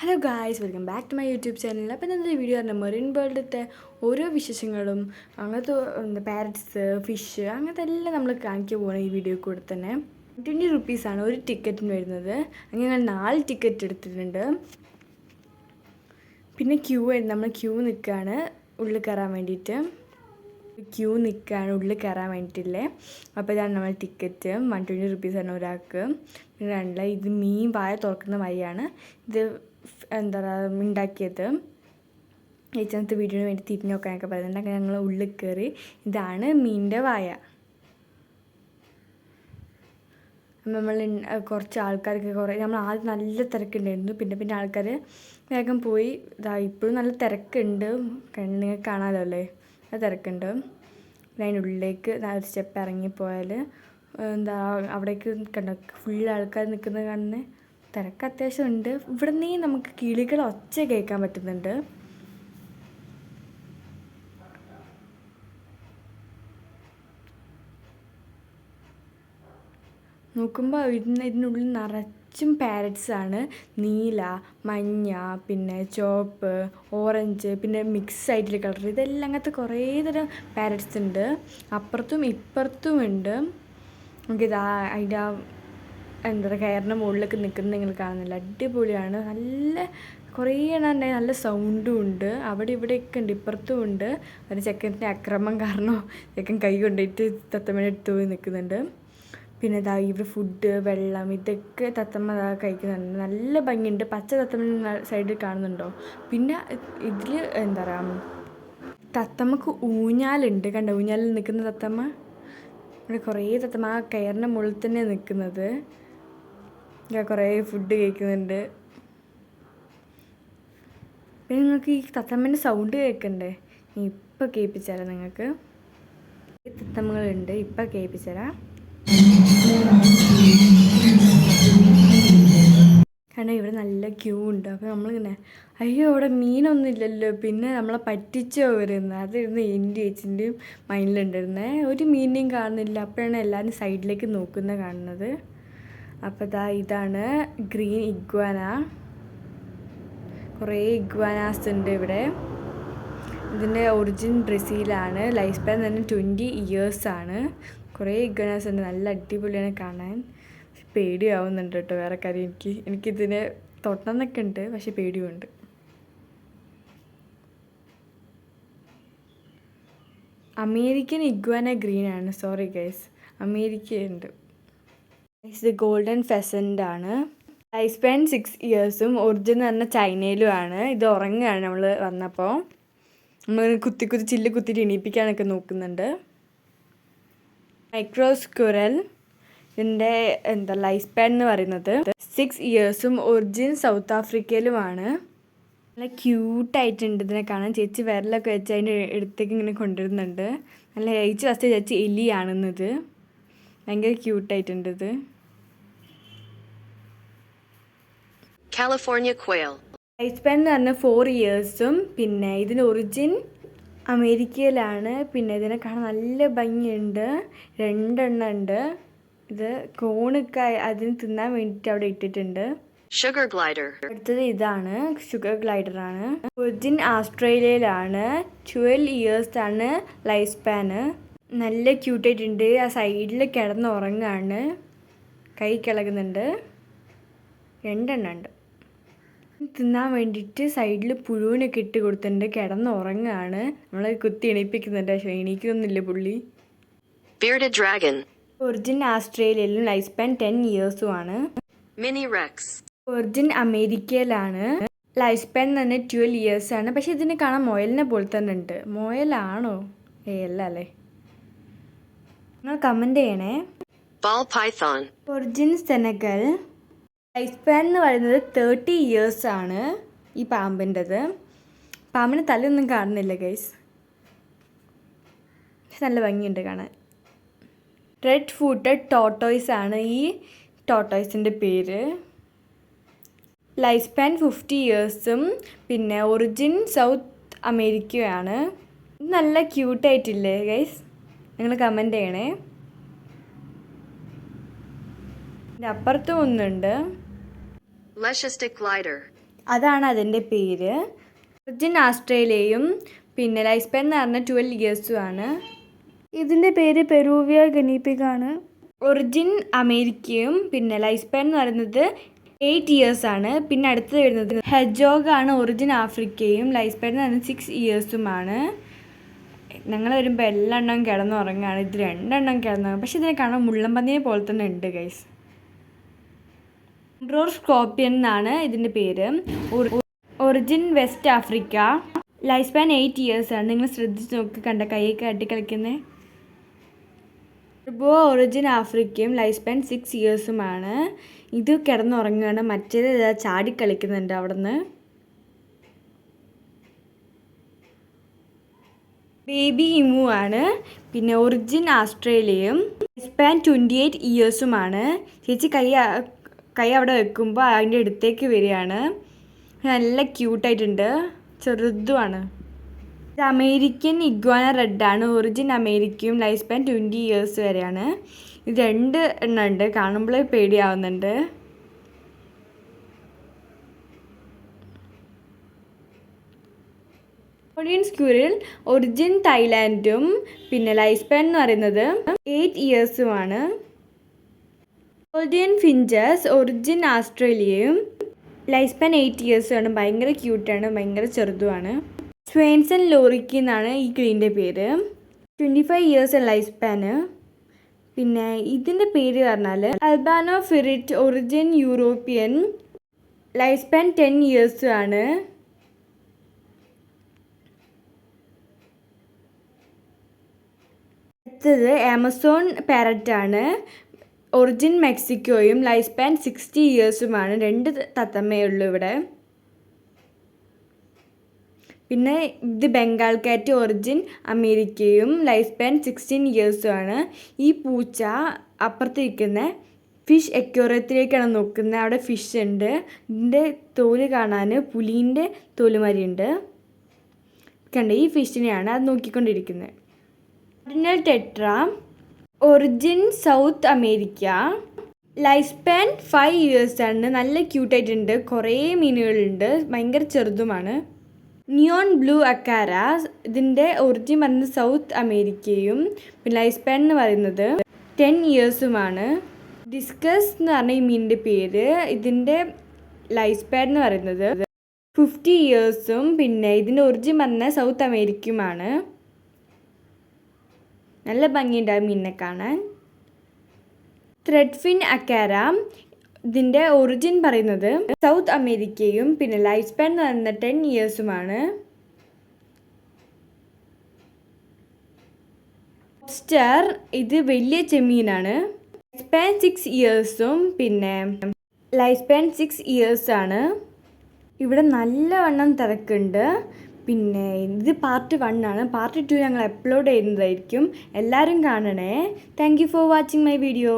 Hello guys, welcome back to my YouTube channel. അപ്പോൾ ഇന്നത്തെ video പറഞ്ഞാൽ മെറിൻ വേൾഡിലത്തെ ഓരോ വിശേഷങ്ങളും അങ്ങനത്തെ പാരറ്റ്സ്, ഫിഷ് അങ്ങനത്തെ എല്ലാം നമ്മൾ കാണിക്കാൻ പോകണം ഈ വീഡിയോ കൂടെ തന്നെ. 20 റുപ്പീസാണ് ഒരു ടിക്കറ്റിന് വരുന്നത്. അങ്ങനെ ഞങ്ങൾ 4 ടിക്കറ്റ് എടുത്തിട്ടുണ്ട്. പിന്നെ നമ്മൾ ക്യൂ നിൽക്കുകയാണ് ഉള്ളിൽ കയറാൻ വേണ്ടിയിട്ട്. ഉള്ളിൽ കയറാൻ വേണ്ടിയിട്ടില്ലേ. അപ്പോൾ ഇതാണ് നമ്മൾ ടിക്കറ്റ്. 120 റുപ്പീസാണ് ഒരാൾക്ക്. പിന്നെ രണ്ടില്ല, ഇത് മീൻ വായ തുറക്കുന്ന വഴിയാണ്. ഇത് എന്താ പറയുക ഉണ്ടാക്കിയത്. ഏച്ചനത്തെ വീഡിയോന് വേണ്ടി തിരിഞ്ഞു നോക്കാനൊക്കെ പറയുന്നുണ്ട്. അങ്ങനെ ഞങ്ങൾ ഉള്ളിൽ കയറി. ഇതാണ് മീനിൻ്റെ വായ. നമ്മൾ കുറച്ച് ആൾക്കാർക്ക് നമ്മൾ ആദ്യം നല്ല തിരക്കുണ്ടായിരുന്നു. പിന്നെ ആൾക്കാർ വേഗം പോയി. ഇപ്പോഴും നല്ല തിരക്കുണ്ട്, നിങ്ങൾക്ക് കാണാമല്ലോ അല്ലേ, നല്ല തിരക്കുണ്ട്. അതിനുള്ളിലേക്ക് ഒരു സ്റ്റെപ്പ് ഇറങ്ങിപ്പോയാൽ അവിടേക്ക് കണ്ടോ ഫുൾ ആൾക്കാർ നിൽക്കുന്നത് കാണുന്നത്. തിരക്ക് അത്യാവശ്യം ഉണ്ട്. ഇവിടെ നിന്ന് നമുക്ക് കിളികൾ ഒച്ച കേൾക്കാൻ പറ്റുന്നുണ്ട്. നോക്കുമ്പോൾ ഇതിനുള്ളിൽ നിറച്ചും പാരറ്റ്സാണ്. നീല, മഞ്ഞ, പിന്നെ ചുവപ്പ്, ഓറഞ്ച്, പിന്നെ മിക്സ് ആയിട്ടുള്ള കളർ, ഇതെല്ലാം അങ്ങനത്തെ കുറേ തരം പാരറ്റ്സ് ഉണ്ട്. അപ്പുറത്തും ഇപ്പുറത്തും ഉണ്ട്. നമുക്കിതാ അതിൻ്റെ എന്താ പറയുക കയറിൻ്റെ മുകളിലൊക്കെ നിൽക്കുന്നത് നിങ്ങൾ കാണുന്നില്ല. അടിപൊളിയാണ്. നല്ല കുറേ എണ്ണം ഉണ്ടായി. നല്ല സൗണ്ടും ഉണ്ട്. അവിടെ ഇവിടെയൊക്കെ ഉണ്ട്, ഇപ്പുറത്തും ഉണ്ട്. ഒരു ചെക്കൻ്റെ അക്രമം കാരണം ചെക്കൻ കൈ കൊണ്ടുപോയിട്ട് തത്തമ്മയുടെ അടുത്ത് പോയി നിൽക്കുന്നുണ്ട്. പിന്നെ ഇവിടെ ഫുഡ്, വെള്ളം, ഇതൊക്കെ തത്തമ്മ കഴിക്കുന്നുണ്ട്. നല്ല ഭംഗിയുണ്ട്. പച്ച തത്തമ്മ സൈഡിൽ കാണുന്നുണ്ടോ. പിന്നെ ഇതിൽ എന്താ പറയുക തത്തമ്മക്ക് ഊഞ്ഞാലുണ്ട്. കണ്ടോ ഊഞ്ഞാലിൽ നിൽക്കുന്ന തത്തമ്മ. ഇവിടെ കുറേ തത്തമ്മ ആ കയറിൻ്റെ മുകളിൽ തന്നെ നിൽക്കുന്നത്. കുറേ ഫുഡ് കഴിക്കുന്നുണ്ട്. പിന്നെ നിങ്ങൾക്ക് ഈ തത്തമ്മേൻ്റെ സൗണ്ട് കേൾക്കണ്ടേ? ഇപ്പം കേൾപ്പിച്ചുതരാം നിങ്ങൾക്ക്. തത്തമ്മകളുണ്ട്, ഇപ്പം കേൾപ്പിച്ചുതരാം. കാരണം ഇവിടെ നല്ല ക്യൂ ഉണ്ട്. അപ്പോൾ നമ്മളിങ്ങനെ അയ്യോ അവിടെ മീനൊന്നും ഇല്ലല്ലോ, പിന്നെ നമ്മളെ പറ്റിച്ചോ വരുന്നത്. അതായിരുന്നു എൻ്റെ ചേച്ചിൻ്റെയും മൈൻഡിലുണ്ടായിരുന്നത്. ഒരു മീനിനെയും കാണുന്നില്ല. അപ്പോഴാണ് എല്ലാവരും സൈഡിലേക്ക് നോക്കുന്നത് കാണുന്നത്. അപ്പോൾ ഇതാണ് ഗ്രീൻ ഇഗ്വാന. കുറേ ഇഗ്വാനാസ് ഉണ്ട് ഇവിടെ. ഇതിൻ്റെ ഒറിജിൻ ബ്രസീലാണ്. ലൈഫ് സ്പാൻ തന്നെ 20 ഇയേഴ്സാണ്. കുറേ ഇഗ്വാനാസ് ഉണ്ട്. നല്ല അടിപൊളിയാണ് കാണാൻ. പേടിയാവുന്നുണ്ട് കേട്ടോ. വേറെ കാര്യം എനിക്കിതിനെ തൊട്ടെന്നൊക്കെ ഉണ്ട്, പക്ഷെ പേടിയുണ്ട്. അമേരിക്കൻ ഇഗ്വാന ഗ്രീനാണ്. സോറി ഗൈസ്, അമേരിക്ക ഉണ്ട്. ഇത് ഗോൾഡൻ ഫെസൻ്റ് ആണ്. ലൈഫ് സ്പാൻ 6 ഇയേഴ്സും ഒറിജിൻ പറഞ്ഞ ചൈനയിലുമാണ്. ഇത് ഉറങ്ങുകയാണ് നമ്മൾ വന്നപ്പോൾ. നമ്മൾ കുത്തി ചില്ല് കുത്തിയിട്ട് എണീപ്പിക്കാനൊക്കെ നോക്കുന്നുണ്ട്. മൈക്രോ സ്ക്വിറൽ, ഇതിൻ്റെ ലൈഫ് സ്പാൻ എന്ന് പറയുന്നത് 6 ഇയേഴ്സും ഒറിജിൻ സൗത്ത് ആഫ്രിക്കയിലുമാണ്. നല്ല ക്യൂട്ടായിട്ടുണ്ട് ഇതിനെ കാണാൻ. ചേച്ചി വിരലൊക്കെ വെച്ച് അതിൻ്റെ അടുത്തേക്ക് ഇങ്ങനെ കൊണ്ടുവരുന്നുണ്ട്. നല്ല ഫസ്റ്റ് ചേച്ചി എലിയാണെന്നത്. ഭയങ്കര ക്യൂട്ടായിട്ടുണ്ട് ഇത്. കാലിഫോർണിയ ക്വയൽ. ലൈഫ് സ്പാൻ എന്ന് പറഞ്ഞാൽ 4 ഇയേഴ്സും. പിന്നെ ഇതിന് ഒറിജിൻ അമേരിക്കയിലാണ്. പിന്നെ ഇതിനെ കാണാൻ നല്ല ഭംഗിയുണ്ട്. 2 എണ്ണം ഉണ്ട്. ഇത് കോണൊക്കെ അതിന് തിന്നാൻ വേണ്ടിയിട്ട് അവിടെ ഇട്ടിട്ടുണ്ട്. Sugar glider. അടുത്തത് ഇതാണ് ഷുഗർ ഗ്ലൈഡറാണ്. ഒറിജിൻ ഓസ്ട്രേലിയയിലാണ്. 12 ഇയേഴ്സാണ് ലൈഫ് സ്പാന്. നല്ല ക്യൂട്ടായിട്ടുണ്ട്. ആ സൈഡിൽ കിടന്നുറങ്ങാണ്. കൈ കിളകുന്നുണ്ട്. 2 എണ്ണം ഉണ്ട്. തിന്നാൻ വേണ്ടിയിട്ട് സൈഡിൽ പുഴുവിനൊക്കെ ഇട്ട് കൊടുത്തിട്ടുണ്ട്. കിടന്നുറങ്ങാണ്. നമ്മളെ കുത്തി എണീപ്പിക്കുന്നുണ്ട്. പക്ഷേ എണീക്കൊന്നുമില്ല പുള്ളി. Bearded dragon. ഒറിജിൻ ഓസ്ട്രേലിയയിലും ലൈഫ് സ്പാൻ 10 ഇയേഴ്സുമാണ്. Mini rex. ഒറിജിൻ അമേരിക്കയിലാണ്. ലൈഫ് സ്പാൻ തന്നെ 12 ഇയേഴ്സാണ്. പക്ഷെ ഇതിനെ കാണാൻ മുയലിനെ പോലെ തന്നെ ഉണ്ട്. മുയലാണോ? അല്ല അല്ലേ. നിങ്ങൾ കമൻറ്റ് ചെയ്യണേ. Ball Python. Origin Senegal. Life span എന്ന് പറയുന്നത് 30 ഇയേഴ്സാണ് ഈ പാമ്പിൻ്റെത്. പാമ്പിന് തലയൊന്നും കാണുന്നില്ല ഗൈസ്. നല്ല ഭംഗിയുണ്ട് കാണാൻ. റെഡ് ഫൂട്ടഡ് ടോട്ടോയ്സ് ആണ് ഈ ടോട്ടോയ്സിൻ്റെ പേര്. Life span 50 ഇയേഴ്സും. പിന്നെ ഒറിജിൻ സൗത്ത് അമേരിക്കയാണ്. നല്ല ക്യൂട്ടായിട്ടില്ലേ ഗൈസ്? നിങ്ങൾ കമൻറ്റ് ചെയ്യണേ. ഇതിൻ്റെ അപ്പുറത്തും ഒന്നുണ്ട്. Leicester glider. അതാണ് അതിൻ്റെ പേര്. ഒറിജിൻ ഓസ്ട്രേലിയയും പിന്നെ ലൈഫ് സ്പാൻ എന്ന് പറഞ്ഞാൽ 12 ഇയേഴ്സുമാണ്. ഇതിൻ്റെ പേര് പെറൂവിയ ഗിനിപിഗാണ്. ഒറിജിൻ അമേരിക്കയും പിന്നെ ലൈഫ് സ്പാൻ എന്ന് പറയുന്നത് 8 ഇയേഴ്സാണ്. പിന്നെ അടുത്തത് വരുന്നത് ഹെഡ്ജോഗാണ്. ഒറിജിൻ ആഫ്രിക്കയും ലൈഫ് സ്പാൻ എന്ന് പറയുന്നത് 6 ഇയേഴ്സുമാണ്. ഞങ്ങൾ വരുമ്പോൾ എല്ലാ എണ്ണം കിടന്നുറങ്ങുകയാണ്. ഇത് 2 എണ്ണം കിടന്നുറങ്ങും. പക്ഷെ ഇതിനെ കാണാൻ മുള്ളൻപന്നിയെ പോലെ തന്നെ ഉണ്ട് ഗൈസ്. റോർ സ്കോർപ്പിയൻ എന്നാണ് ഇതിൻ്റെ പേര്. Origin west Africa. Life span 8 ഇയേഴ്സാണ്. നിങ്ങൾ ശ്രദ്ധിച്ച് നോക്കി, കണ്ട കൈയൊക്കെ അട്ടി കളിക്കുന്നത്. ടർബോ ഒറിജിൻ ആഫ്രിക്കയും ലൈഫ് സ്പാൻ 6 ഇയേഴ്സുമാണ്. ഇത് കിടന്നുറങ്ങുകയാണ്. മറ്റേത് ചാടിക്കളിക്കുന്നുണ്ട് അവിടെ നിന്ന്. ബേബി ഇമു ആണ്. പിന്നെ ഒറിജിൻ ഓസ്ട്രേലിയയും ലൈഫ് സ്പാൻ 28 ഇയേഴ്സുമാണ്. ചേച്ചി കൈ അവിടെ വെക്കുമ്പോൾ അതിൻ്റെ അടുത്തേക്ക് വരികയാണ്. നല്ല ക്യൂട്ടായിട്ടുണ്ട്, ചെറുതുമാണ്. ഇത് അമേരിക്കൻ ഇഗ്വാന റെഡാണ്. ഒറിജിൻ അമേരിക്കയും ലൈഫ് സ്പാൻ 20 ഇയേഴ്സ് വരെയാണ്. ഇത് 2 എണ്ണം ഉണ്ട്, കാണുമ്പോഴേ പേടിയാവുന്നുണ്ട്. കൊറിയൻ സ്ക്യൂരിൽ ഒറിജിൻ തായ്ലാൻഡും പിന്നെ ലൈഫ് സ്പാൻ എന്ന് പറയുന്നത് 8 ഇയേഴ്സുമാണ്. ഗോൾഡിയൻ ഫിഞ്ചസ് ഒറിജിൻ ഓസ്ട്രേലിയയും ലൈഫ് സ്പാൻ 8 ഇയേഴ്സുമാണ്. ഭയങ്കര ക്യൂട്ടാണ്, ഭയങ്കര ചെറുതുമാണ്. സ്വേൻസൺ ലോറിക്കി എന്നാണ് ഈ കിളീൻ്റെ പേര്. 25 ഇയേഴ്സ് ലൈഫ് സ്പാന്. പിന്നെ ഇതിൻ്റെ പേര് പറഞ്ഞാൽ albino ferret origin European. Life span 10 ഇയേഴ്സുമാണ്. അടുത്തത് ആമസോൺ പാരറ്റാണ്. ഒറിജിൻ മെക്സിക്കോയും ലൈഫ് സ്പാൻ 60 ഇയേഴ്സുമാണ്. 2 തത്തമ്മയേ ഉള്ളൂ ഇവിടെ. പിന്നെ ഇത് ബംഗാൾ കാറ്റ് ഒറിജിൻ അമേരിക്കയും ലൈഫ് സ്പാൻ 16 ഇയേഴ്സുമാണ്. ഈ പൂച്ച അപ്പുറത്തിരിക്കുന്ന ഫിഷ് എക്വേറിയത്തിലേക്കാണ് നോക്കുന്നത്. അവിടെ ഫിഷ് ഉണ്ട്. ഇതിൻ്റെ തോല് കാണാൻ പുലീൻ്റെ തോലുമാരിയുണ്ട്. കണ്ട ഈ ഫിഷിനെയാണ് അത് നോക്കിക്കൊണ്ടിരിക്കുന്നത്. Cardinal tetra origin south America. Life span 5 ഇയേഴ്സാണ്. നല്ല ക്യൂട്ടായിട്ടുണ്ട്. കുറേ മീനുകളുണ്ട്, ഭയങ്കര ചെറുതുമാണ്. Neon blue അക്കാര. ഇതിൻ്റെ ഒറിജിൻ പറയുന്നത് സൗത്ത് അമേരിക്കയും പിന്നെ ലൈഫ് സ്പാൻ എന്ന് പറയുന്നത് 10 ഇയേഴ്സുമാണ്. ഡിസ്കസ് എന്ന് പറഞ്ഞ ഈ മീനിൻ്റെ പേര്. ഇതിൻ്റെ ലൈഫ് സ്പാൻ എന്ന് പറയുന്നത് 50 ഇയേഴ്സും പിന്നെ ഇതിൻ്റെ ഒറിജിൻ പറഞ്ഞ സൗത്ത് അമേരിക്കയുമാണ്. നല്ല ഭംഗിയുണ്ട് ആ മീനിനെ കാണാൻ. Threadfin acara. ഇതിൻ്റെ ഒറിജിൻ പറയുന്നത് സൗത്ത് അമേരിക്കയും പിന്നെ ലൈഫ് സ്പാൻ എന്ന് പറയുന്നത് 10 ഇയേഴ്സുമാണ്. ലോബ്സ്റ്റർ. ഇത് വലിയ ചെമ്മീനാണ്. ലൈഫ് സ്പാൻ 6 ഇയേഴ്സും പിന്നെ ലൈഫ് സ്പാൻ 6 ഇയേഴ്സാണ്. ഇവിടെ നല്ലവണ്ണം തിരക്കുണ്ട്. പിന്നെ ഇത് പാർട്ട് 1 ആണ്. പാർട്ട് 2 ഞങ്ങൾ അപ്ലോഡ് ചെയ്യുന്നതായിരിക്കും. എല്ലാവരും കാണണേ. Thank you for watching my video.